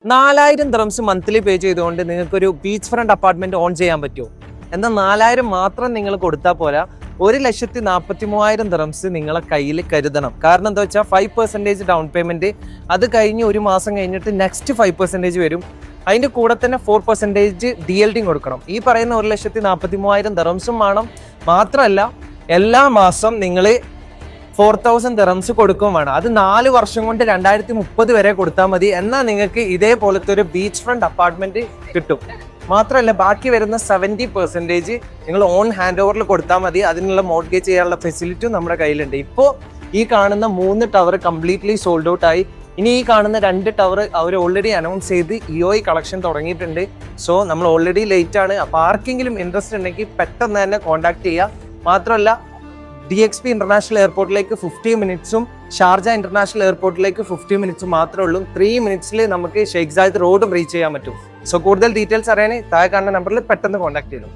4000 dirhams monthly പേ ചെയ്തുകൊണ്ട് നിങ്ങൾക്കൊരു beach front apartment on ചെയ്യാൻ പറ്റുമോ? എന്നാൽ 4000 മാത്രം നിങ്ങൾ കൊടുത്താൽ പോരാ, 1,43,000 ദിർഹംസ് നിങ്ങളെ കയ്യിൽ കരുതണം. കാരണം എന്താ വെച്ചാൽ 5% ഡൗൺ പേയ്മെന്റ്, അത് കഴിഞ്ഞ് ഒരു മാസം കഴിഞ്ഞിട്ട് നെക്സ്റ്റ് 5% വരും. അതിന്റെ കൂടെ തന്നെ 4% DLD കൊടുക്കണം. ഈ പറയുന്ന 1,43,000 ദിർഹംസും വേണം. മാത്രമല്ല എല്ലാ മാസം നിങ്ങൾ 4,000 ദിർഹംസ് കൊടുക്കുകയും വേണം. അത് 4 വർഷം കൊണ്ട് 2030 വരെ കൊടുത്താൽ മതി. എന്നാൽ നിങ്ങൾക്ക് ഇതേപോലത്തെ ഒരു ബീച്ച് ഫ്രണ്ട് അപ്പാർട്ട്മെന്റ് കിട്ടും. മാത്രമല്ല ബാക്കി വരുന്ന 70% നിങ്ങൾ ഓൺ ഹാൻഡ് ഓവറിൽ കൊടുത്താൽ മതി. അതിനുള്ള മോർഗേജ് ചെയ്യാനുള്ള ഫെസിലിറ്റിയും നമ്മുടെ കയ്യിലുണ്ട്. ഇപ്പോൾ ഈ കാണുന്ന 3 ടവർ കംപ്ലീറ്റ്ലി സോൾഡ് ഔട്ട് ആയി. ഇനി ഈ കാണുന്ന 2 ടവർ അവർ ഓൾറെഡി അനൗൺസ് ചെയ്ത് EOI കളക്ഷൻ തുടങ്ങിയിട്ടുണ്ട്. സോ നമ്മൾ ഓൾറെഡി ലേറ്റ് ആണ്. അപ്പോൾ ആർക്കെങ്കിലും ഇൻട്രസ്റ്റ് ഉണ്ടെങ്കിൽ പെട്ടെന്ന് തന്നെ കോൺടാക്ട് ചെയ്യുക. മാത്രമല്ല DXP ഇന്റർനാഷണൽ എയർപോർട്ടിലേക്ക് 50 മിനിറ്റ്സും ഷാർജ ഇന്റർനാഷണൽ എയർപോർട്ടിലേക്ക് 50 മിനിറ്റ്സും മാത്രമേ ഉള്ളൂ. 3 മിനിറ്റ്സിൽ നമുക്ക് ഷെയ്ഖ് സായിദ് റോഡും റീച്ച് ചെയ്യാൻ പറ്റും. സോ കൂടുതൽ ഡീറ്റെയിൽസ് അറിയാൻ താഴെ കാണുന്ന നമ്പറിൽ പെട്ടെന്ന് കോൺടാക്ട് ചെയ്യണം.